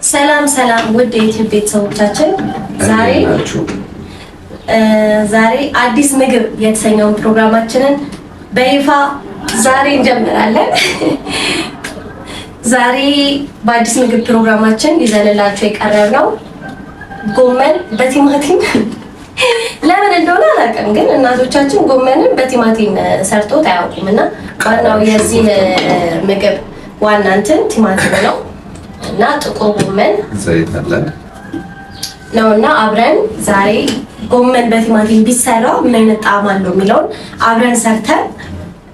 ሰላም ሰላም ውድ የዩቲዩብ ቤተሰቦቻችን ዛሬ አዲስ ምግብ የተሰኘውን ፕሮግራማችንን በይፋ ዛሬ እንጀምራለን። ዛሬ በአዲስ ምግብ ፕሮግራማችን ይዘንላችሁ የቀረብነው ጎመን በቲማቲም ለምን እንደሆነ አላውቅም፣ ግን እናቶቻችን ጎመንን በቲማቲም ሰርቶት አያውቁምና ዋናው የዚህ ምግብ ዋና እንትን ቲማቲም ነው እና ጥቁር ጎመን ዘይት አለ ነውና አብረን ዛሬ ጎመን በቲማቲም ቢሰራ ምን አይነት ጣዕም አለው የሚለውን አብረን ሰርተን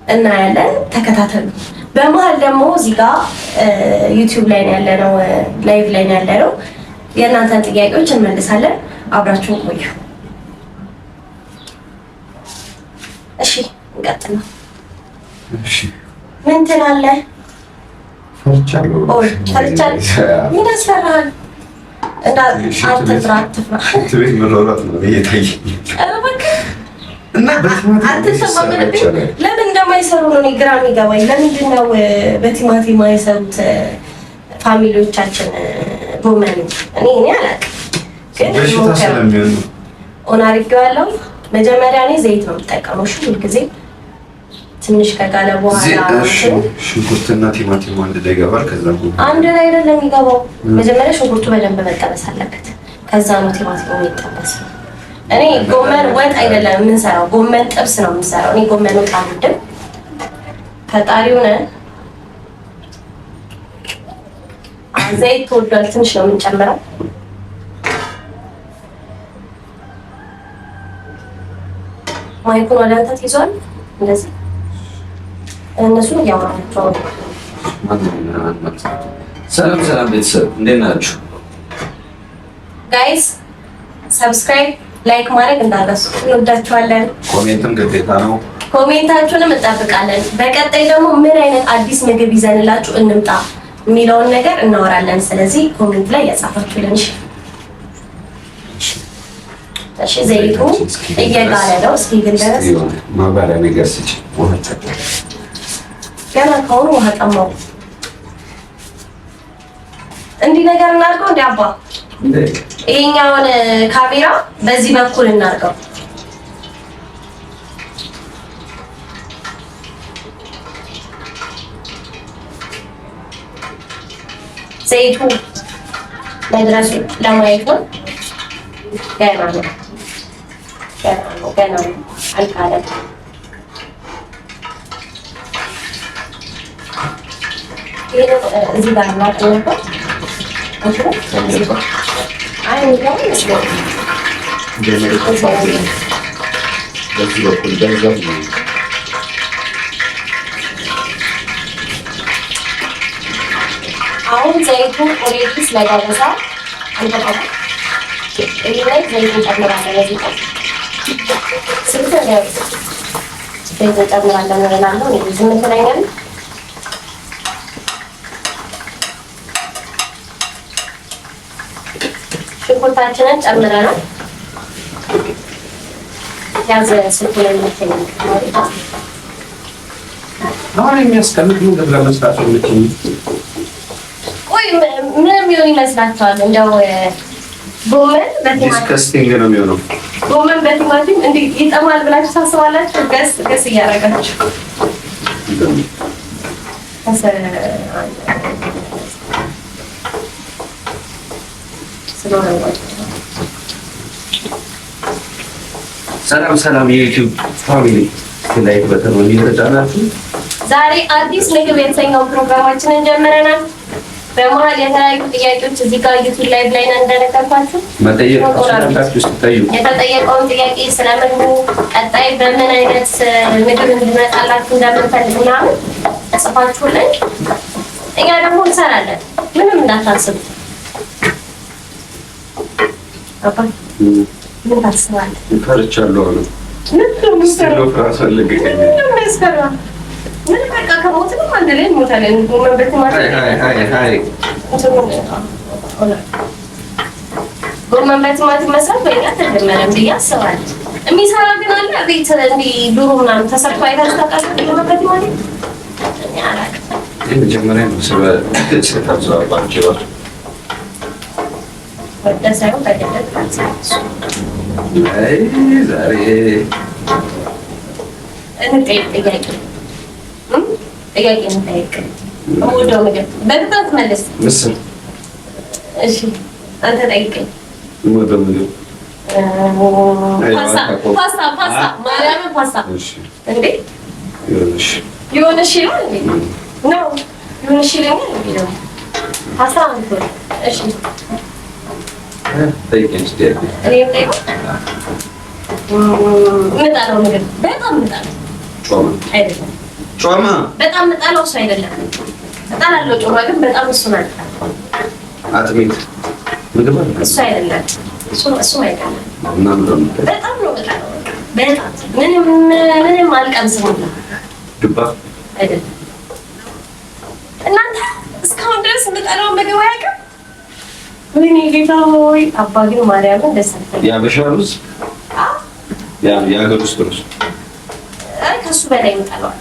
እናያለን። ተከታተሉ። በመሃል ደግሞ እዚህ ጋር ዩቲዩብ ላይ ያለነው ላይቭ ላይ ያለነው የእናንተን ጥያቄዎች እንመልሳለን። አብራችሁን ቆዩ። እሺ እንቀጥል። እሺ ምን ትላለህ? ፈርቻለሁ። ምን ያስፈራሃል? አትፍራ። ትቤት መሮራት ነው እየታየኝ እና ለምን እንደማይሰሩ ነው እኔ ግራ የሚገባኝ። ለምንድን ነው በቲማቲም የማይሰሩት ፋሚሊዎቻችን ጎመን? እኔ አላውቅም፣ ግን በሽታ ስለሚሆን ኦን አድርጌዋለሁ። መጀመሪያ እኔ ዘይት ነው የምጠቀመው ሁልጊዜ። ትንሽ ከጋለ በኋላ ሽንኩርትና ቲማቲም አንድ ላይ ይገባል። ከዛ አንድ ላይ አይደለም የሚገባው። መጀመሪያ ሽንኩርቱ በደንብ መጠበስ አለበት፣ ከዛ ነው ቲማቲሙ የሚጠበሰው። እኔ ጎመን ወጥ አይደለም የምንሰራው፣ ጎመን ጥብስ ነው የምንሰራው። እኔ ጎመን ወጥ አልወድም። ፈጣሪው ነን። ዘይት ተወዷል፣ ትንሽ ነው የምንጨምረው። ማይኩን ወደ አንተ ትይዟል እንደዚህ እነሱ ያወራቸው። ሰላም ሰላም ቤተሰብ እንዴት ናችሁ? ጋይስ ሰብስክራይብ ላይክ ማድረግ እንዳትረሱ። እንወዳችኋለን። ኮሜንትም ግዴታ ነው። ኮሜንታችሁንም እንጠብቃለን። በቀጣይ ደግሞ ምን አይነት አዲስ ምግብ ይዘንላችሁ እንምጣ የሚለውን ነገር እናወራለን። ስለዚህ ኮሜንት ላይ ያጻፋችሁልን። እሺ ዘይቱ እየጋለ ነው። እስኪ ግን ድረስ ማባሪያ ነገር ስጭ። ገና ከሆኑ ውሃ ጠማው። እንዲህ ነገር እናድርገው። እንደ አባ ይሄኛውን ካሜራ በዚህ በኩል እናድርገው። ዘይቱ መድረሱ ለማየት ነው። ገና ነው አልካለም። እዚህ ጋር እናቀርበው። አይ እንግዲህ አሁን ዘይቱ ኦሬዲ ስለደረሰ አንተባለ እዚህ ላይ ዘይቱ ጨምራለሁ። ዘይቱ ጨምራለሁ እላለሁ። ዝም ትለኛለህ። ሽንኩርታችንን ጨምረናል። ያዘ ስልኩን የምትለኝ አሁን የሚያስቀምጥ ምግብ ለመስራት የምትኝ ቆይ ምንም ይሆን ይመስላችኋል? እንደው ጎመን በቲማቲም ዲስከስቲንግ ነው የሚሆነው። ጎመን በቲማቲም እንዴ ይጠማል ብላችሁ ታስባላችሁ? ገስ እያደረጋችሁ ሰላም ሰላም የዩቲዩብ ፋሚሊ ላይክ በተን ወዲ ተጫናችሁ። ዛሬ አዲስ ምግብ የተሰኘውን ፕሮግራማችንን ጀምረናል። በመሃል የተለያዩ ጥያቄዎች እዚህ ጋር ዩቲዩብ ላይቭ ላይ እንደነገርኳችሁ መጠየቅ ትችላላችሁ። የተጠየቀውን ጥያቄ ስለምግቡ ቀጣይ በምን አይነት ምግብ እንድመጣላችሁ እንደምንፈልግ ምናምን ጽፋችሁልን እኛ ደግሞ እንሰራለን። ምንም እንዳታስቡ። አባ ምን ታስባለህ? ፈርቻለሁ አሉ። ምን ፍራስ አለገኝ። ምን በቃ ከሞትንም አንድ ላይ እንሞታለን። ጎመን በቲማቲም ጎመን በቲማቲም መስራት በእኛ ተጀመረም ብዬ አስባለሁ። የሚሰራ ግን አለ ቤት እንዲህ ዱሮ ምናምን ተሰርቶ አይታችሁ ታውቃላችሁ? ጎመን በቲማቲም እኔ አላውቅም። የመጀመሪያ ነው። ወደ ሳይሆን በገደት ካልሳሱ አይ ዛሬ እንጠይቅ ጥያቄ እንጠይቅ። ወደው ምግብ በፍጥነት መልስ። ምስል እሺ አንተ ጠይቀኝ። ወደው ምግብ ፓስታ ማርያምን ፓስታ እንዴ ይኸውልሽ ይሆንሽ እንዴ ነው ይሆንሽ ይለኛል እንዴ ነው ፓስታ አንተ እሺ ጠይቀኝ እስኪ እኔ ጠይቀኝ ምጣለው ምግብ በጣም ምጣለው ጮማ አይደለም ጮማ በጣም ምጣለው እሱ አይደለም እጣላለሁ ጮማ ግን በጣም እሱን አልጣለሁ አጥሚት ምግብ እሱ አይደለም እሱ አይደለም እና ምንድን ነው በጣም ነው ምጣለው በጣም ምንም አልቀምስም ዱባ አይደለም እናንተ እስካሁን ድረስ ምጣለው ምግብ አያውቅም ወይኔ ጌታ ሆይ አባ ግን ማርያምን ደስ አለኝ የሀበሻ ሩዝ የሀገር ውስጥ ሩዝ ከሱ በላይ ምጣለዋል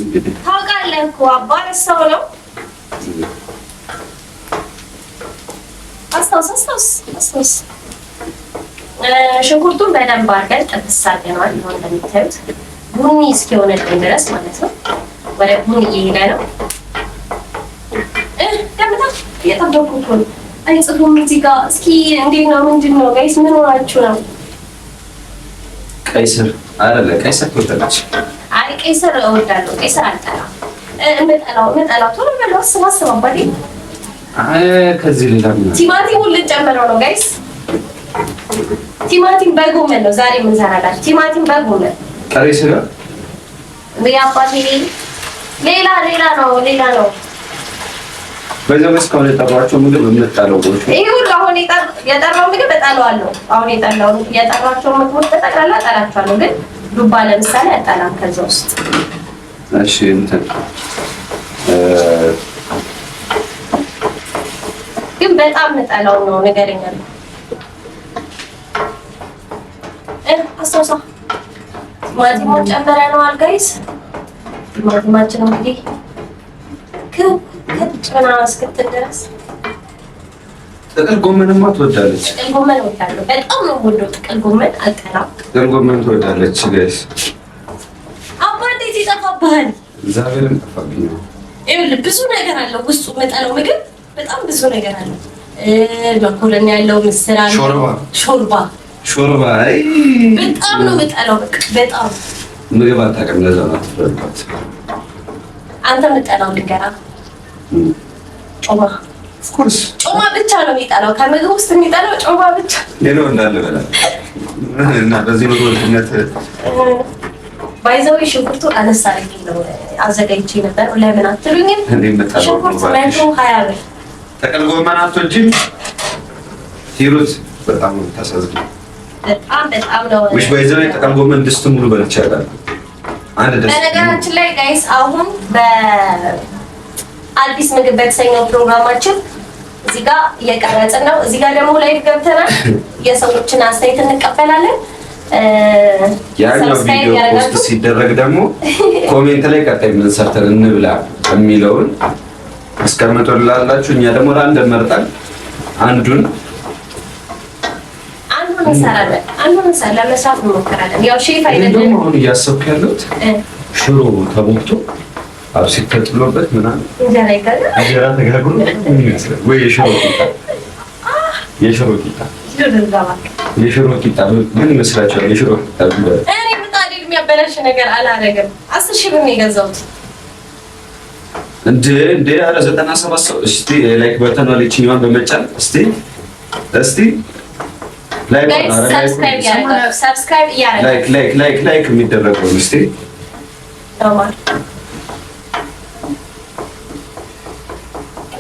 እንግዲህ ታውቃለህ እኮ አባ ረሳው ነው አስታውስ ሽንኩርቱን በደንብ አድርገን ጥብስ አድርገነዋል ይሆን እንደምታዩት ቡኒ እስኪሆንልን ድረስ ማለት ነው ወደ ቡኒ እየሄደ ነው ገምታ እየጠበኩ እኮ ነው አይጽፉም እዚህ ጋር እስኪ እንዴት ነው ምንድን ነው ጋይስ ምን ሆናችሁ ነው ቀይ ስር አይደለ ቀይ ስር ትወዳለች አይ ቀይ ስር እወዳለሁ ቀይ ስር አልጠላም እምጠላው ቶሎ በለው አስባስብ አባቴ አይ ከዚህ ሌላ ምን ቲማቲሙን ልንጨምረው ነው ጋይስ ቲማቲም በጎመን ነው ዛሬ የምንሰራላችሁ ቲማቲም በጎመን ቀይ ስር አባቴ ሌላ ነው በዚህ እስካሁን የጠራኋቸው ምግብ የምንጣለው ነው ይሄ ሁሉ አሁን የጠራው ምግብ እጠላዋለሁ አሁን የጠራቸው ምግቦች ተጠቅላላ እጠላቸዋለሁ ግን ዱባ ለምሳሌ አጠላም ከዛ ውስጥ እሺ እንትን ግን በጣም እጠላው ነው ንገረኝ አለ አስተውሳ ቲማቲሙን ጨምረነዋል ጋይስ ቲማቲማችን እንግዲህ ከጭና እስክትል ድረስ ጥቅል ጎመንማ ትወዳለች ጥቅል ጎመን እወዳለሁ በጣም ነው የምወደው ጥቅል ጎመን አልጠላም ጥቅል ጎመን ትወዳለች ጋይስ አባ እንዴት ይጠፋብሃል እግዚአብሔርን ጠፋብኝ ይኸውልህ ብዙ ነገር አለው ውስጡ የምጠላው ምግብ በጣም ብዙ ነገር አለው መኮረኒ ያለው ምስር አለው ሾርባ አይ በጣም ነው የምጠላው በጣም ምግብ አታውቅም ለዛ ነው አትፈልጋት አንተ የምጠላው ልንገርህ ጮማ ኦፍ ኮርስ ጮማ ብቻ ነው የሚጠላው ከምግብ ውስጥ የሚጠላው ጮማ ብቻ ሌላው እንዳለ በላ እና በዚህ ምግብነት ባይዘው ሽንኩርቱ አነሳ አድርጌ ነው አዘጋጅቼ ነበር ለምን አትሉኝም ሽንኩርት 120 ብር ጥቅል ጎመን አትወጂም ሂሩት በጣም ታሳዝኝ በጣም ነው ውሽ ባይዘው ጥቅል ጎመን ድስት ሙሉ በልቻለሁ አንድ ደስ በነገራችን ላይ ጋይስ አሁን በአዲስ ምግብ በተሰኘው ፕሮግራማችን እዚህ ጋር እየቀረጽን ነው እዚህ ጋር ደግሞ ላይቭ ገብተናል የሰዎችን አስተያየት እንቀበላለን ያኛው ቪዲዮ ፖስት ሲደረግ ደግሞ ኮሜንት ላይ ቀጣይ ምን ሰርተን እንብላ የሚለውን አስቀምጡላላችሁ እኛ ደግሞ ራንደም መርጠን አንዱን እንሰራለን ለመስራት እንሞክራለን ያው ሼፍ አይደለም አሁን እያሰብኩ ያለሁት ሽሮ ተቦክቶ አብሲት ተጥሎበት ምናምን እንጀራ ተጋግሮ ምን ይመስላል ወይ የሽሮ ቂጣ ምን ይመስላችኋል የሽሮ ቂጣ እኔ ምጣድ የሚያበላሽ ነገር አላደርግም 10 ሺህ ብር ነው የገዛሁት እንደ ኧረ 97 ሰው እስቲ ላይክ በተን አለችኛዋን በመጫን እስቲ ሰብስክራይብ እያደረጋችሁ ላይክ የሚደረገው እስቲ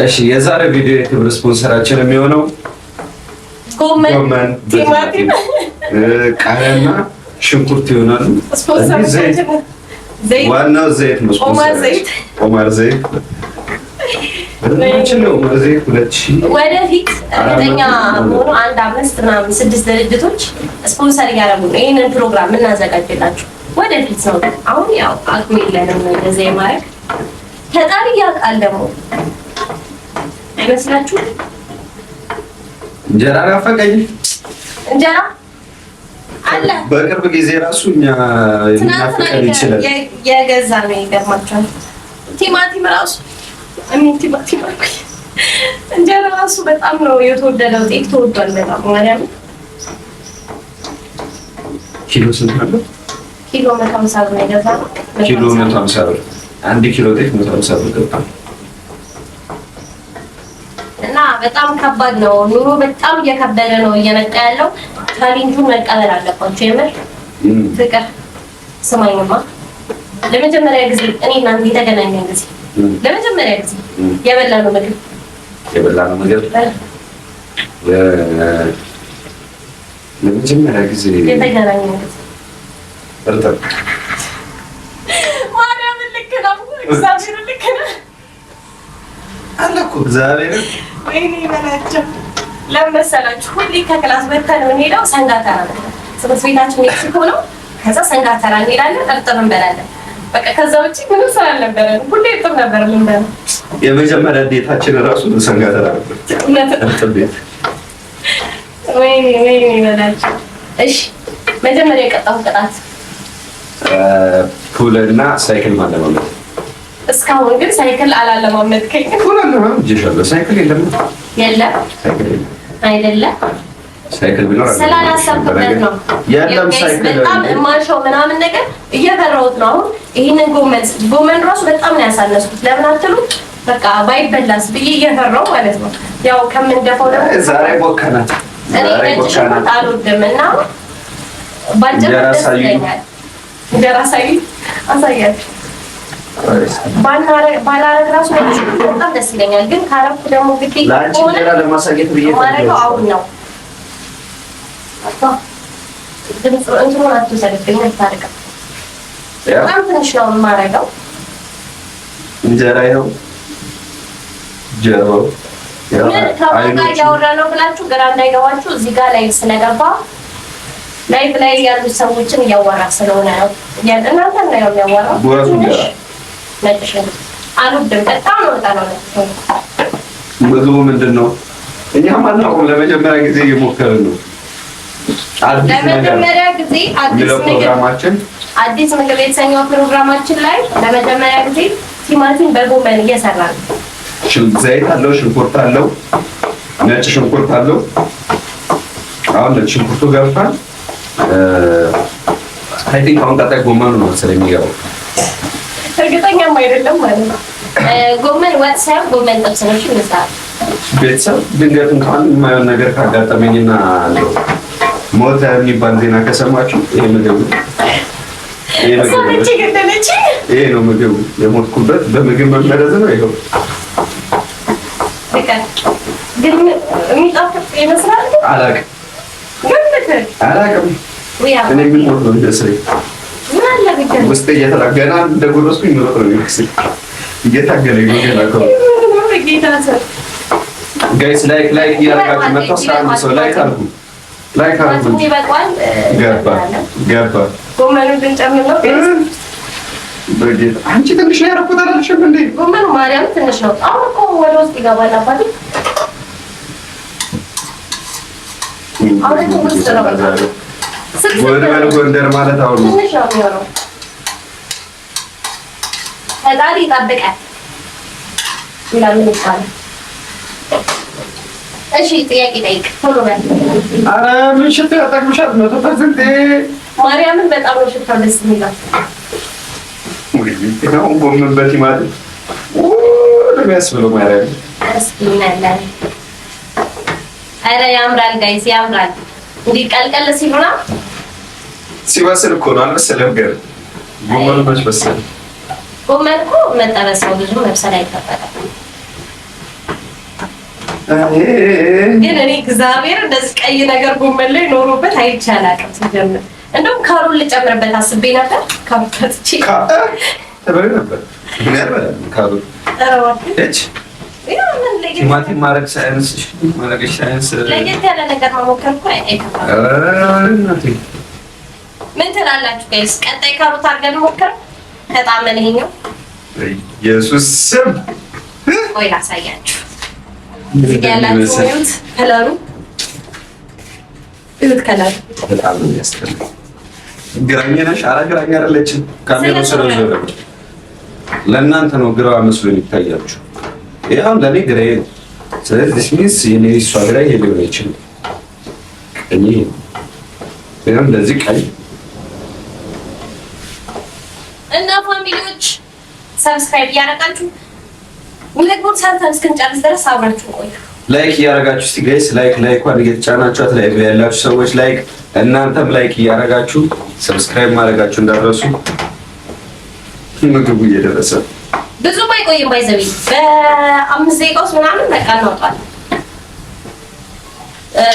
እሺ የዛሬ ቪዲዮ የክብር ስፖንሰራችን የሚሆነው ጎመን ቲማቲም ቃሪያና ሽንኩርት ይሆናሉ ዋናው ዘይት ነው ኦማር ዘይት ወደፊት እርግጠኛ ሆኖ 5-6 ድርጅቶች ስፖንሰር እያደረጉ ነው ይህንን ፕሮግራም እናዘጋጅላችሁ ወደፊት ነው አሁን ያው አቅሙ የለንም እንደዚህ የማድረግ ፈጣሪ ያውቃል ደግሞ አይመስላችሁም እንጀራ ናፈቀኝ። እንጀራ አለ። በቅርብ ጊዜ ራሱ እኛ የምናፈቀን ይችላል የገዛ ነው። ይገርማችኋል። ቲማቲም ራሱ ቲማቲም እንጀራ ራሱ በጣም ነው የተወደደው። ጤፍ ተወዷል በጣም ማርያም። ኪሎ ስንት ነው? ኪሎ 150 ብር ነው የገዛነው። ኪሎ 150 ብር። 1 ኪሎ ጤፍ 150 ብር ገባ እና በጣም ከባድ ነው ኑሮ። በጣም እየከበደ ነው እየመጣ ያለው። ቻሌንጁን መቀበል አለባቸው። የምር ፍቅር ስማኝማ፣ ለመጀመሪያ ጊዜ እኔ እናንተ የተገናኘን ጊዜ ለመጀመሪያ ጊዜ የበላነው ምግብ ለመጀመሪያ ጊዜ የተገናኘን ጊዜ እርጥብ ማርያም ልክ ነው። እግዚአብሔር ልክ ነው አለ እኮ እግዚአብሔር። ወይኔ በላቸው። ለምን መሰላችሁ? ሁሌ ከክላስ ወጥተን የምንሄደው ሰንጋተራ ነው። ትምህርት ቤታችን ሜክሲኮ ነው። ከዛ ሰንጋተራ እንሄዳለን፣ እርጥብ እንበላለን። በቃ ከዛ ውጪ ምንም ስራ አልነበረንም። ሁሌ እርጥብ ነበር የምንበላው። የመጀመሪያ ዴታችን ራሱ ሰንጋተራ ነበር። እርጥብ ቤት። ወይኔ በላቸው። እሺ መጀመሪያ የቀጣው ቅጣት ፑልና ሳይክል ማለማመድ። እስካሁን ግን ሳይክል አላለማመድከኝ። ፑል አለማመድ ሳይክል የለም አይደለም። ሳይክል ቢኖር ስላላሰብኩበት ነው። የለም ሳይክል በጣም የማልሸው ምናምን ነገር እየፈራሁት ነው። አሁን ይሄንን ጎመን ራሱ በጣም ነው ያሳነስኩት። ለምን አትሉ? በቃ ባይበላስ ብዬ እየፈራሁ ማለት ነው። ያው ከምንደፋው ደግሞ ዛሬ ቦከናት። እኔ ነጭ ሽንኩርት አልወድም እና ባንጀት ደስ ይለኛል። እንጀራ አሳያችሁ ባላረግ ራሱ በጣም ደስ ይለኛል። ግን ካረኩ ደግሞ ግዴታ ሆነ ለማሳየት ብዬ ማረገው አሁን ነው። እንትኑን አትወሰድብኝ፣ አታርቅም። በጣም ትንሽ ነው የማረገው። እንጀራ ይኸው ጀርባው ምን ከማን ጋር እያወራ ነው ብላችሁ ግራ እንዳይገባችሁ። እዚህ ጋር ላይ ስለገባ ላይቭ ላይ ያሉ ሰዎችን እያወራ ስለሆነ ነው። እናንተ ነው የሚያወራው። ነጭ አልወድም። በጣም ነው ምግቡ ምንድን ነው? እኛም አናውቅም። ለመጀመሪያ ጊዜ እየሞከርን ነው። ለመጀመሪያ ጊዜ አዲስ ምግብ የተሰኘው ፕሮግራማችን ላይ ለመጀመሪያ ጊዜ ቲማቲም በጎመን እየሰራን ነው። ዘይት አለው፣ ሽንኩርት አለው፣ ነጭ ሽንኩርት አለው። አሁን ነጭ ሽንኩርቱ ገብቷል። አይ ቲንክ አሁን ቀጣይ ጎመኑ ነው መሰለኝ የሚገባው። እርግጠኛም አይደለም ማለት ነው። ጎመን ወጥ ሳይሆን ጎመን ጥብስ ነው ይመስላል። ቤተሰብ ድንገት እንኳን የማይሆን ነገር ካጋጠመኝና ሞተ የሚባል ዜና ከሰማችሁ ይሄ ምግብ ይሄ ነው ምግቡ። የሞትኩበት በምግብ መመረዝ ነው። ይኸው ግን የሚጣፍጥ ይመስላል። አላውቅም። እኔ ምን ሞት ነው የሚመስለኝ ውስጥ እየተላገና እንደጎረስኩኝ ምሮጥ ነው የሚመስል እየታገለኝ ነው ገና እኮ ጋይስ ላይክ እያደረጋችሁ መጣው። ሳንድ ሰው ላይክ አድርጉ። ገባ ጎመኑን ልንጨምር ነው። በጌታ አንቺ ትንሽ ነው ያደረኩት አላልሽም እንዴ? ጎመኑ ማርያም ትንሽ ነው። አሁን እኮ ወደ ውስጥ ይገባል። አባቴ አሁን ውስጥ ነው ወደ ጎንደር ማለት አሁን ትንሽ ነው የሚሆነው። ፈጣሪ ይጠብቃል ይላል ይባላል። እሺ ጥያቄ ጠይቅ ቶሎ በል። ኧረ ምን ሽታ ያጠቅምሻል? 100% ማርያምን በጣም ነው ሽታው ደስ የሚለው። ነው ጎመን በቲማቲም ለሚያስብለው ማርያም እስኪናለን። ኧረ ያምራል ጋይስ ያምራል። እንዲህ ቀልቀል ሲሉና ሲበስል እኮ ነው አልመሰለም። ገር ጎመኑ መች በሰለ? ጎመን እኮ መጠበስ ነው፣ ብዙ መብሰል አይጠበቅም። ግን እኔ እግዚአብሔር እንደዚህ ቀይ ነገር ጎመን ላይ ኖሮበት አይቼ አላውቅም። ሲጀምር እንደውም ካሮት ልጨምርበት አስቤ ነበር። ካሮት ከትቼ ተበሬ ነበር። ምን ያልበላል ካሮት እች ቲማቲም ማድረግ ሳይንስ ማድረግ ሳይንስ ለየት ያለ ነገር መሞከር እኮ አይከፋም። ምን ትላላችሁ ጋይስ? ቀጣይ ካሮት አድርገን ሞክር። ከጣመን ይሄኛው ኢየሱስ ስም ቆይ ላሳያችሁ። እዚህ ያላችሁ ከለሩ እዩት ከለር በጣም ነው የሚያስጠላው። ግራኛ ነሽ? ኧረ ግራኛ አይደለችም። ካሜራው ስለዞረ ለእናንተ ነው ግራዋ መስሎ የሚታያችሁ። ያው ለኔ ግራዬ ነው። ስለዚህ ሚንስ የኔ እሷ ግራዬ ሊሆን ይችላል። ቀኝ ነው እንደዚህ ቀኝ እና ፋሚሊዎች ሰብስክራይብ እያደረጋችሁ ምግቡን ሰርተን እስክንጨርስ ድረስ አብራችሁ ቆዩ። ላይክ እያደረጋችሁ እስቲ ጋይስ ላይኳን እየተጫናችኋት ላይ ያላችሁ ሰዎች ላይክ እናንተም ላይክ እያደረጋችሁ ሰብስክራይብ ማድረጋችሁ እንዳትረሱ። ምግቡ እየደረሰ ብዙ ባይቆይም ባይዘቢ በ5 ደቂቃ ውስጥ ምናምን በቃ እናወጣለን።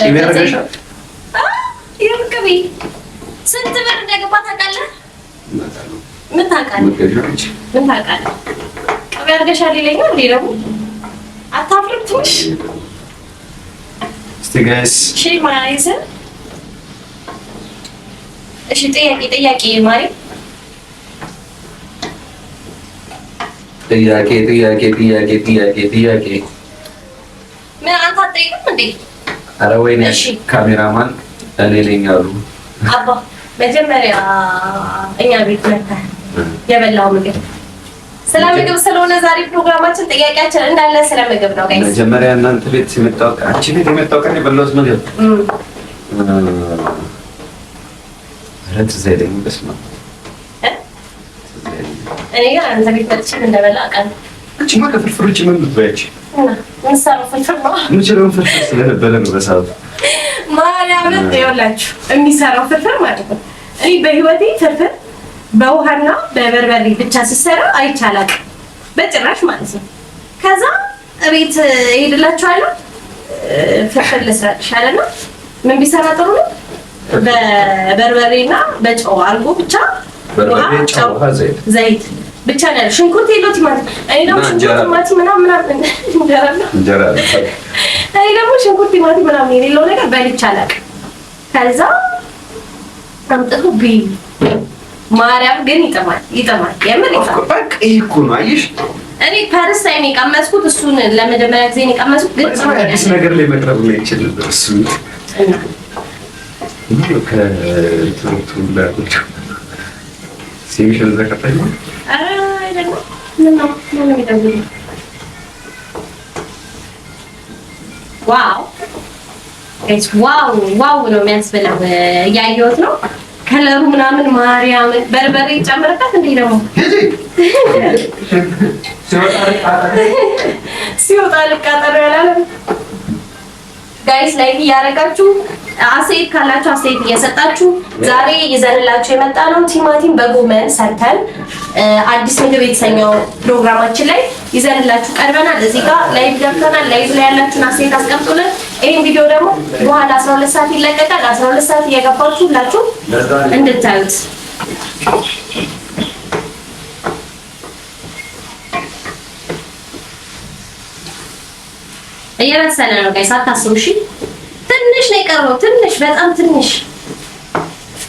ይበረጋሻል። ይርቅቢ ስንት ብር እንደገባ ታውቃለህ? ምን ታውቃለህ? ምን ታውቃለህ? ቅቤ አድርገሻል ይለኛል እንዴ ደግሞ አታፍርም ትንሽ? እስቲ ጋይስ እሺ ማይዘ እሺ ጥያቄ ማሪ ጥያቄ ምን አንተ አትጠይቅም እንዴ? ኧረ ወይኔ ካሜራማን እኔ ነኝ አሉ። አባ መጀመሪያ እኛ ቤት መጣህ የበላው ምግብ ስለ ምግብ ስለሆነ ዛሬ ፕሮግራማችን ጥያቄያችን እንዳለ ስለ ምግብ ነው ጋይስ። መጀመሪያ እናንተ ቤት ሲመጣው አንቺ ቤት የመጣው ቀን የበላሁት ምግብ ትዝ አይለኝም። በስመ አብ እኔ ጋር አንተ ቤት መጥቼ እንደበላ ቀን አንቺማ ከፍርፍር ውጭ ምን ብትበያች? ምን ሰራው ፍርፍር ነው የምችለውን ፍርፍር ስለነበረ ነው በሰዓቱ ማርያምን ይኸውላችሁ የሚሰራው ፍርፍር ማለት ነው። እኔ በህይወቴ ፍርፍር በውሃና በበርበሬ ብቻ ሲሰራ አይቻላል በጭራሽ ማለት ነው። ከዛ እቤት እሄድላችኋለሁ ፍርፍር ልስራልሽ አለና ምን ቢሰራ ጥሩ ነው? በበርበሬና በጨው አድርጎ ብቻ ዘይት ብቻ ነው። ሽንኩርት የለው ቲማቲም። እኔ ደግሞ ሽንኩርት ቲማቲም ምናምን እንጀራ እኔ ደግሞ ሽንኩርት ቲማቲም ምናምን የሌለው ነገር በልቼ አላውቅም። ከዛ አምጥቶ ማርያም ግን ይጠማል የምር ይጠማል። በቃ ይሄ እኮ ነው አየሽ። እኔ ፐርስ ታይም የቀመስኩት እሱን ለመጀመሪያ ጊዜ ነው የቀመስኩት። ግን አዲስ ነገር ላይ መቅረብ ነው ይችላል እሱ ከትሩቱ ላቁጭ ሲሚሽን ዘከታይ አይደለም ነው የሚደውል ዋው ጋይስ ዋው ነው የሚያስበላው። እያየሁት ነው ከለሩ ምናምን ማርያምን በርበሬ ጨምርበት እንዴ ደግሞ ሲወጣ ልቃጠር ያላለም ጋይስ ላይክ እያደረጋችሁ አስተያየት ካላችሁ አስተያየት እየሰጣችሁ ዛሬ ይዘንላችሁ የመጣ ነው ቲማቲም በጎመን ሰርተን አዲስ ምግብ የተሰኘው ፕሮግራማችን ላይ ይዘንላችሁ ቀርበናል። እዚህ ጋር ላይቭ ገብተናል። ላይቭ ላይ ያላችሁን አስተያየት አስቀምጡልን። ይሄን ቪዲዮ ደግሞ በኋላ 12 ሰዓት ይለቀቃል። 12 ሰዓት እየገባችሁ ሁላችሁ እንድታዩት እየበሰለ ነው ጋይስ አታስቡ እሺ። ትንሽ ነው የቀረው ትንሽ በጣም ትንሽ።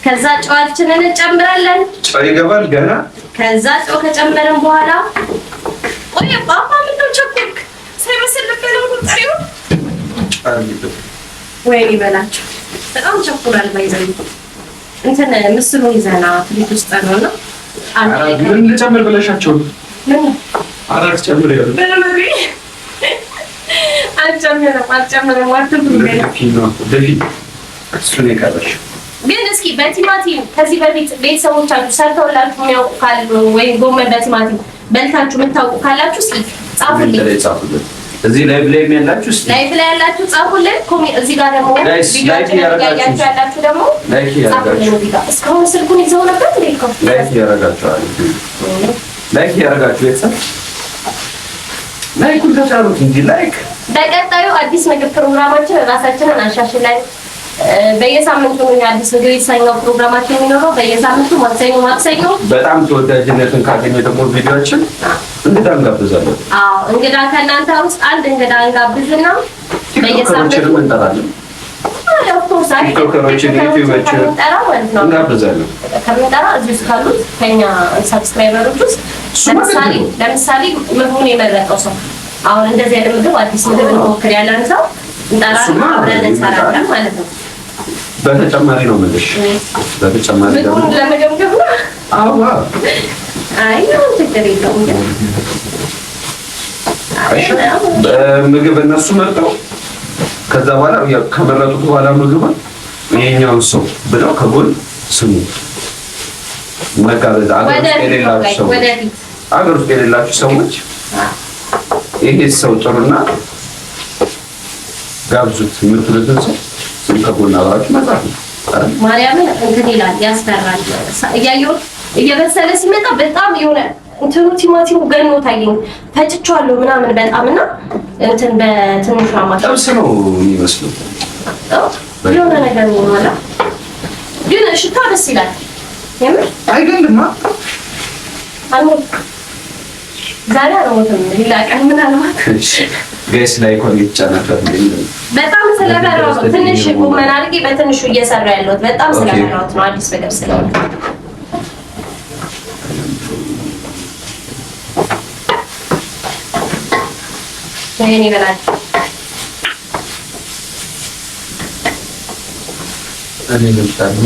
ከዛ ጨዋችንን እንጨምራለን። ጨው ይገባል ገና። ከዛ ጨው ከጨመረን በኋላ ወይ ባባ ምን ነው ቸኩልክ ሳይበስል ልበለው ነው ጥሪው ወይ ይበላችሁ። በጣም ቸኩላል ባይዘኝ እንትን ምስሉ ይዘና ፍሪጅ ውስጥ ነውና አንተ ምን ልጨምር ብለሻቸው ምን አራት ጨምር ያለው በለመሪ አልጨምርም እሱን የቀረሽ ግን እስኪ በቲማቲም ከዚህ በፊት ቤተሰቦቻችሁ ሰርተውላችሁ የሚያውቁ ካሉ ወይም ጎመን በቲማቲም በልታችሁ የምታውቁ ካላችሁ እስኪ ጻፉልኝ። እዚህ ላይቭ ላይ ያላችሁ እስኪ ላይቭ ላይ ያላችሁ ጻፉልን። እዚህ ጋር ደግሞ ቪዲዮአችንን ያያችሁ ደግሞ ጻፉልኝ። እዚህ ጋር እስካሁን ስልኩን ይዘው ነበር እንዴ? ላይክ ያደረጋችሁ ቤተሰብ ላይኩን ተጫኑት እንጂ ላይክ። በቀጣዩ አዲስ ምግብ ፕሮግራማችን ራሳችንን አሻሽለን በየሳምንቱ አዲስ ምግብ የተሰኘው ፕሮግራማችን የሚኖረው በየሳምንቱ ማክሰኞ በጣም ተወዳጅነትን ካገኘ ደግሞ ቪዲዮአችን እንግዳ እንጋብዛለን። አዎ እንግዳ ከእናንተ ውስጥ አንድ እንግዳ እንጋብዝና በየሳምንቱ እንጠራለን። ቲክቶከሮችን ዩቲዩቦችን እንጋብዛለን። ከምንጠራ እዚህ ውስጥ ካሉት ከኛ ሰብስክራይበሮች ውስጥ ለምሳሌ ምግቡን የመረጠው ሰው አሁን እንደዚህ አይነት ምግብ አዲስ ምግብ እንሞክር ያለን ሰው እንጠራና አብረን እንሰራለን ማለት ነው። በተጨማሪ ነው የምልሽ። በተጨማሪ ደግሞ ለመገምገም ነው። አዎ አይ ነው ችግር የለውም። ምግብ እነሱ መርጠው ከዛ በኋላ ከመረጡት በኋላ ምግቡን ይሄኛው ሰው ብለው ከጎን ስሙ መጋበዝ አገር ውስጥ የሌላችሁ ሰዎች ይሄ ሰው ጥሩና ጋብዙት የምትሉትን ሰው ስም ከጎን አብራችሁ መጻፍ ነው። ማርያምን እንትን ይላል ያስፈራል። እያየሁት እየበሰለ ሲመጣ በጣም የሆነ እንትኑ ቲማቲሙ ገኖ ታየኝ። ፈጭቼዋለሁ ምናምን በጣም እና እንትን በትንሹ አማካይ ጥብስ ነው የሚመስለው። የሆነ ነገር ነው ማለት ግን ሽታው ደስ ይላል። የምር አይገልማ አልሞት ዛሬ አልሞትም። ሌላ ቀን ምናልባት ጋይስ ላይ ኮን ይጫናታል። በጣም ስለፈራሁ ነው ትንሽ ጎመን አድርጌ በትንሹ እየሰራ ያለሁት። በጣም ስለፈራሁት ነው አዲስ ነገር ስለሆነ ይሄን ይበላል። እኔ ልምጣና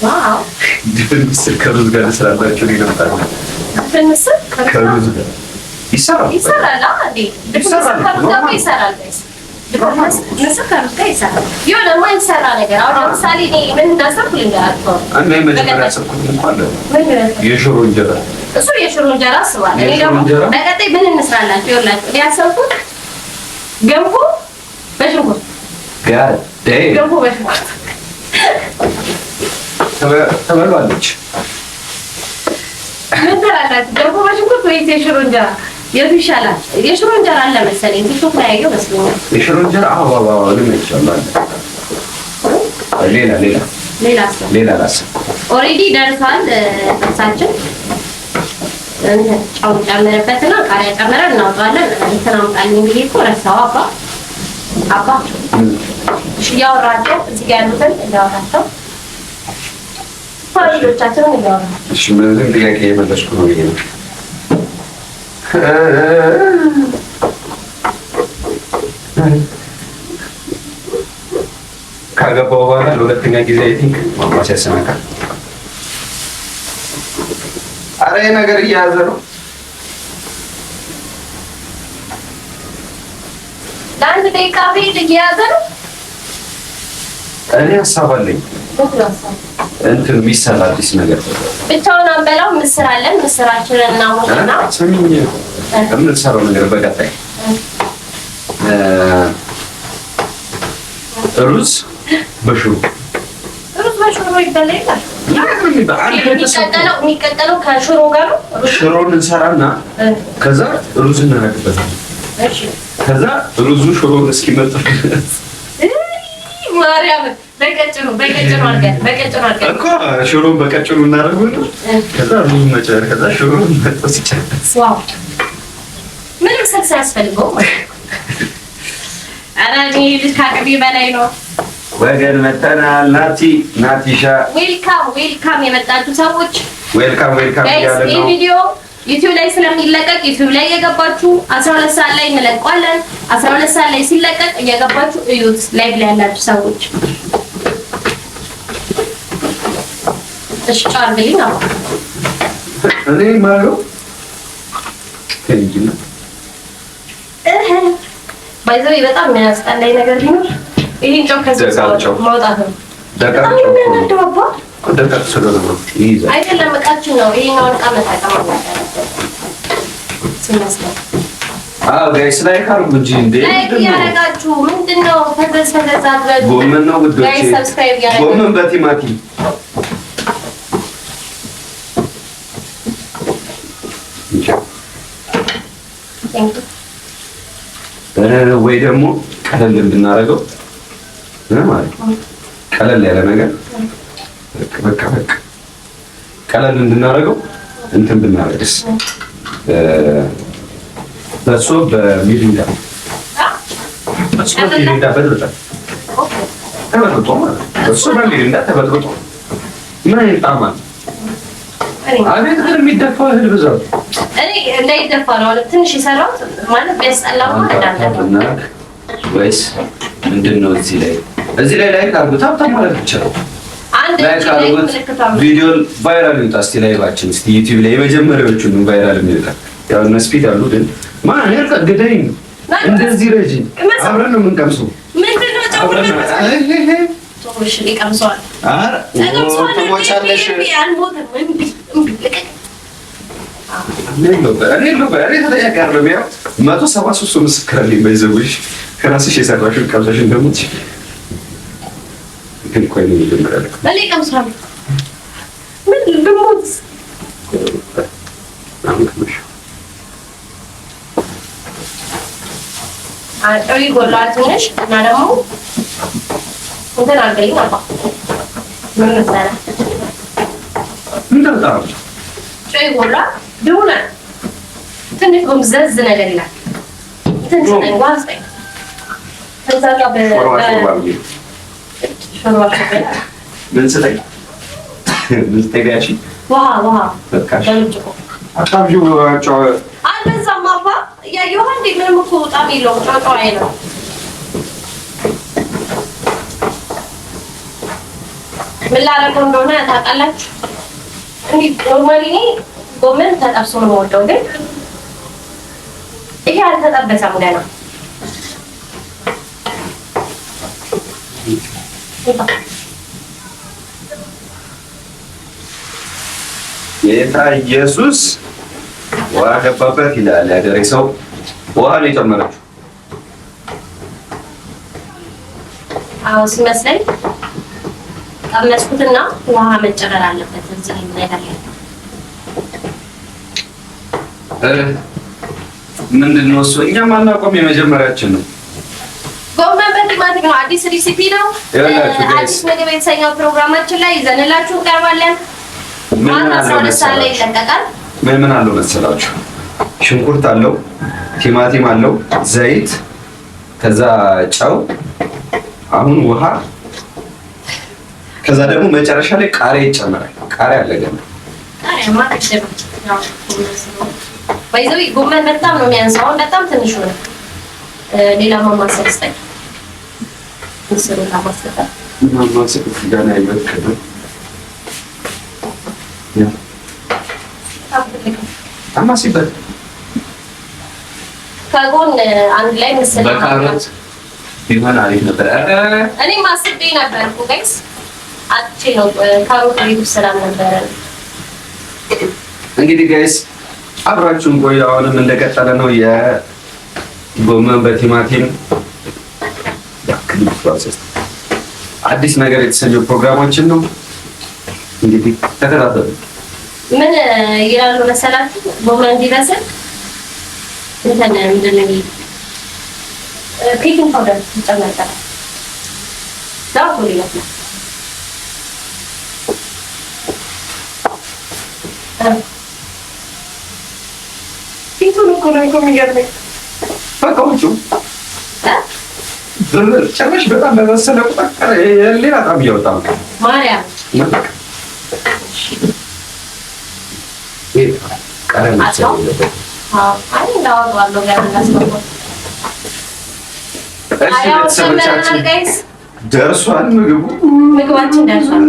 ዋው ድንስ ከሩዝ ጋር ስላላችሁ ይነምጣል። ድንስ ከሩዝ ጋር ይሰራል አይደል? ይሰራል። ይሰራል። ድንስ ከሩዝ ጋር ይሰራል። የሆነ የማይሰራ ነገር አሁን ለምሳሌ እኔ ምን እንዳሰብኩ ልንገራችሁ። አንዴ መጀመሪያ ሰብኩኝ እንኳን የሽሮ እንጀራ እሱ የሽሮ እንጀራ አስባለሁ። እኔ ደግሞ በቀጣይ ምን እንስራላችሁ? ይኸውላችሁ እኔ ያሰብኩት ገንፎ በሽንኩርት ገንፎ በሽንኩርት ተበሏለች። ምን ትላላችሁ? ገንፎ በሽንኩርት ወይስ የሽሮ እንጀራ የቱ ይሻላል? የሽሮ እንጀራ አለ መሰለኝ ቲክቶክ ላይ ያየው መስሎኛል። የሽሮ እንጀራ አዎ ይችላል። ሌላ ኦሬዲ ደርሷል። ጥብሳችን ጨው ጨምረበትና ቃሪያ ጨምረን እናውጣለን። እንትን አምጣልኝ ብዬ እኮ ረሳሁ። አባ እያወራቸው እዚህ ጋር ያሉትን እያወራቸው ፋሚሊዎቻችንን እያወራቸው እሺ ምን ጥያቄ የመለስኩ ነው ይሄ ነው። ካገባው በኋላ ለሁለተኛ ጊዜ አይ ቲንክ ማማሲያ ሰነካ አረ ነገር እያያዘ ነው። ለአንድ ደቂቃ ቤት እየያዘ ነው። እኔ ሀሳብ አለኝ። እንትን የሚሰራ አዲስ ነገር ብቻውን አንበላው። ምስር አለን። ምስራችንን እናሞቅና ሰሚኝ የምንሰራው ነገር በቀጣይ ሩዝ በሽሮ ይበላል። የሚቀቀለው ከሽሮ ጋር ነው። ሽሮን እንሰራና ከዛ ሩዝ እናደርግበታለን። ከዛ ሩዙ ሽሮን እስኪመጣ ማርያም በቀጭኑ አድርገን እኮ ሽሮን በቀጭኑ እናደርጉና ከዛ ሩዝ መጨመር ከዛ ሽሮን መጥበስ ይቻላል። ዋው ምንም ሰልስ አያስፈልገውም። ኧረ እኔ ልጅ ከአቅሜ በላይ ነው። ወገን መተናል። ናቲሻ ዌልካም የመጣችሁ ሰዎች ዌልካም ያለ ነው። ይሄ ቪዲዮ ዩቲዩብ ላይ ስለሚለቀቅ ዩቲዩብ ላይ እየገባችሁ 12 ሰዓት ላይ እንለቀዋለን። 12 ሰዓት ላይ ሲለቀቅ እየገባችሁ እዩት። ላይቭ ላይ ያላችሁ ሰዎች እሺ ጫርግልኝ ነው እኔ ማለው ከንጂና ባይዘው በጣም የሚያስጠላኝ ነገር ቢኖር ይሄን ጨው ከዚህ ማውጣት ነው። ደቃቅ ስለሆነ ይይዛል አይደለም እቃችን ነው። ይሄኛውን እቃ መጠቀም አለበት ሲመስለኝ። ጋይስ ላይ ካርጉ እንጂ እንዴ ያረጋችሁ ምንድነው? ፈዘዝ አድርጋችሁ ጎመን ነው ውዶቼ። ጋይስ ሰብስክራይብ ያረጋችሁ ጎመን በቲማቲም ወይ ደግሞ ቀለል እንድናደርገው ማለት ቀለል ያለ ነገር በቃ ቀለል እንድናደርገው እንትን ብናረግስ በሶ በሚሪንዳ ተበጥብጦ ማለት በሶ በሚሪንዳ ተበጥብጦ ምን አይነት ጣዕም አለ? አቤት ግን የሚደፋው እህል ብዛት እኔ እንዳይደፋ ነው ማለት ትንሽ የሰራሁት ማለት ቢያስጠላው ማለት ወይስ ምንድን ነው? እዚህ ላይ ላይክ አድርጉ። ታብታ ማለት ብቻ ነው። ላይክ አድርጉት። ቪዲዮ ቫይራል ይውጣ እስቲ ላይቫችን እስቲ ዩቲዩብ ላይ የመጀመሪያዎቹን ቫይራል የሚወጣ ያው እነ ስፒድ አሉ ግን ማን ያልቀግደኝ እንደዚህ ረጂ አብረን ነው የምንቀምሰው። ምንድን ነው ጨውነት ቶሽ ሊቀምሰዋል። አረ ተሞቻለሽ ያው 173 ምስክር አለኝ። በይዘውሽ ከራስሽ የሰራሽውን ቀምሰሽን ደግሞ ግን ቆይ ነው ይጀምራል። ለኔ ቀምሰዋል ምን ልሞት አጥሪ ጎላል ትንሽ እና ደግሞ እንትን አድርገኝ አባ ምን መሰለህ እንደዛ ጨይ ጎላ ደውላ ትንሽ ጎምዘዝ ነገር ይላል ትንሽ ነው ዋስጠኝ ከዛ ጋር ምን ስለኝ ምን ተጋሽ ውሃ በቃሽ ለምጭቆ አጣብዩ አጫው አለዛማ አባ ያየው አንዴ ምንም እኮ ጣም የለውም ጫጫው አይደለም። ምን ላደርገው እንደሆነ ታውቃላችሁ? እንግዲህ ኖርማሊ እኔ ጎመን ተጠብሶ ነው የምወደው፣ ግን ይሄ አልተጠበሰም ገና። ጌታ ኢየሱስ ውሃ ገባበት ይላል ያገሬ ሰው። ውሃ ነው የጨመረችው። አዎ ሲመስለኝ ቀመስኩትና ውሃ መጨመር አለበት እዚህ ነገር ላይ። ምንድን ነው እሱ? እኛም አናውቀውም፣ የመጀመሪያችን ነው። ጎመን በቲማቲም ነው። አዲስ ሪሲፒ ነው። አዲስ ምግብ የተሰኘው ፕሮግራማችን ላይ ይዘንላችሁ እንቀርባለን። ማታ 12 ሰዓት ላይ ይለቀቃል። ምን አለው መሰላችሁ? ሽንኩርት አለው፣ ቲማቲም አለው፣ ዘይት፣ ከዛ ጨው፣ አሁን ውሃ፣ ከዛ ደግሞ መጨረሻ ላይ ቃሪያ ይጨመራል። ቃሪያ አለ ገና ቃሪያማ ነው። ባይዘው ጎመን በጣም ነው የሚያንሳው፣ በጣም ትንሽ ነው። ሌላ ማማሰል ስጠኝ ምስሩ ማማሰል ገና ይበቃል። አማሲበት ከጎን አንድ ላይ ምስል በካሮት ቢሆን አሪፍ ነበር። እኔ ማስቤ ነበር እኮ ጋይስ አጥቼ ነው ካሮት ቤት ሰላም ነበር። እንግዲህ ጋይስ አብራችሁን ቆዩ። አሁንም እንደቀጠለ ነው የጎመን በቲማቲም አዲስ ነገር የተሰኘው ፕሮግራማችን ነው። እንግዲህ ተከታተሉ። ምን ይላሉ መሰላችሁ? ጎመን እንዲበስል እንትን ምንድን ነው ቤኪንግ ፓውደር ይጨመራል። ዳውቶ ይላል ፊቱን እኮ ነው የሚገርመኝ። በቃ ውጪ ጨረሽ። በጣም በመሰለ ቁጥር ሌላ ጣም እያወጣ ነው ማርያም ደርሷል። ምግባችን ደርሷል።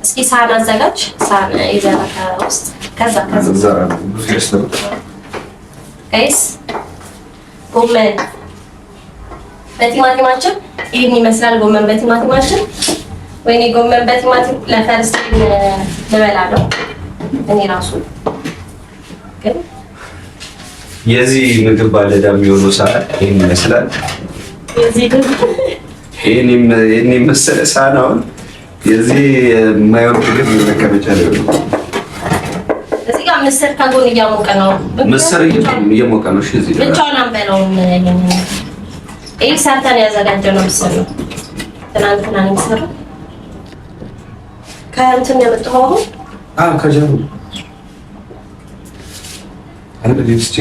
እስኪ ሳህን አዘጋጅ። ሳህን ይዘራ ውስጥ ከዛ ጋይስ ጎመን በቲማቲማችን ይህን ይመስላል። ጎመን በቲማቲማችን ወይኔ ጎመን በቲማቲም ለፈርስት ልበላ ነው እኔ ራሱ። ግን የዚህ ምግብ ባለዳ የሚሆነው ሰዓት ይህን ይመስላል። ይህን የመሰለ ሳህን አሁን የዚህ የማይሆን ምግብ መቀመጫ ነው። እዚህ ጋር ምስር ከጎን እያሞቀ ነው። ምስር እየሞቀ ነው። እሺ እዚህ ጋር ብቻውን አንበላውም። ይሄ ሰርተን ያዘጋጀው ነው ምስር ነው። ትናንትና ነው የሚሰራው። ከእንትን ያመጣው ከጀሩ አንበዲስቲ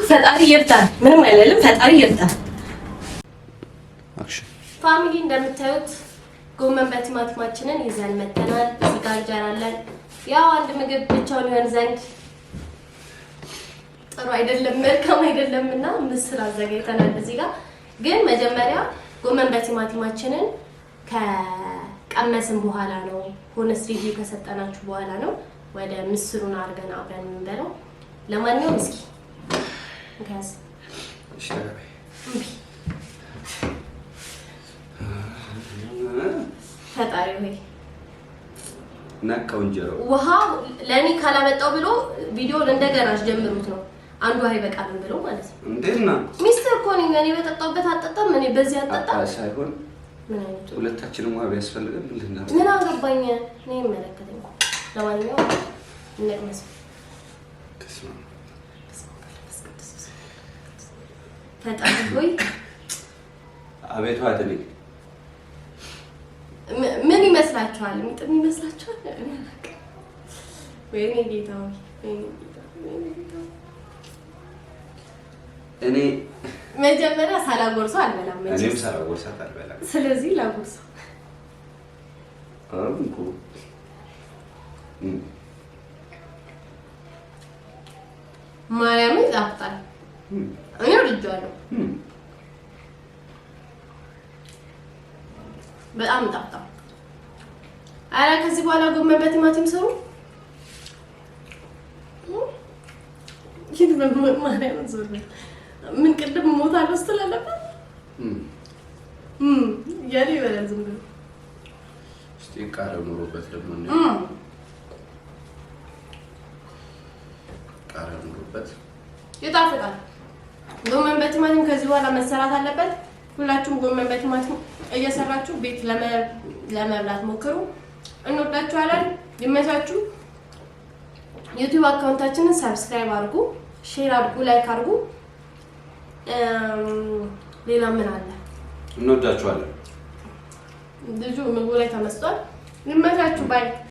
ፈጣሪ ይርዳል። ምንም አይደለም። ፈጣሪ ይርዳል። ፋሚሊ እንደምታዩት ጎመን በቲማቲማችንን ይዘን መተናል። እዚህ ጋር እንጀራ አለን። ያው አንድ ምግብ ብቻውን ይሆን ዘንድ ጥሩ አይደለም፣ መልካም አይደለምና ምስር አዘጋጅተናል። እዚህ ጋር ግን መጀመሪያ ጎመን በቲማቲማችንን ከቀመስን በኋላ ነው ሆነስ ሪቪው ከሰጠናችሁ በኋላ ነው ወደ ምስሩን አድርገን አብረን የምንበላው። ለማንኛውም እስኪ እንካስ ፈጣሪ ሆይ ነካው እንጀራው ውሃ ለኔ ካላመጣው ብሎ ቪዲዮውን እንደገና አስጀምሩት ነው። አንዱ አይበቃም ብሎ ማለት ነው። እንዴና ሚስተር እኮ ነኝ እኔ በጠጣሁበት አጠጣም እኔ በዚህ አጠጣም ሳይሆን ሁለታችንም ውሃ ቢያስፈልገን ምን አገባኝ እኔ መለከተኝ። ለማንኛውም እንቅመስ። ፈጣሪ ሆይ አቤቱ አድነኝ። ምን ይመስላችኋል? ምጥም ይመስላችኋል? ወይኔ ጌታ ሆይ እኔ መጀመሪያ ሳላጎርሰው አልበላም። እኔም ሳላጎርሰው አልበላም። ስለዚህ ላጎርሰው። አንኩ ማርያም ይጣፍጣል። እኔ ወድጄዋለሁ። በጣም ይጣፍጣል። አረ ከዚህ በኋላ ጎመን በቲማቲም ስሩ። ማርያም ዞር ምን ቅድም ሞታለሁ ስትላለበት ያኔ ይበላል ዝም ብሎ እስቲ ቃሪያው ኑሮበት ደግሞ ነው ቃሪያው ኑሮበት ይጣፍጣል። ጎመን በቲማቲም ከዚህ በኋላ መሰራት አለበት። ሁላችሁም ጎመን በቲማቲም እየሰራችሁ ቤት ለመብላት ሞክሩ። እንወዳችኋለን። ይመቻችሁ። ዩቲዩብ አካውንታችንን ሰብስክራይብ አድርጉ፣ ሼር አድርጉ፣ ላይክ አድርጉ። ሌላ ምን አለ? እንወዳችኋለን። ልጁ ምግቡ ላይ ተመስጧል። ይመቻችሁ። ባይ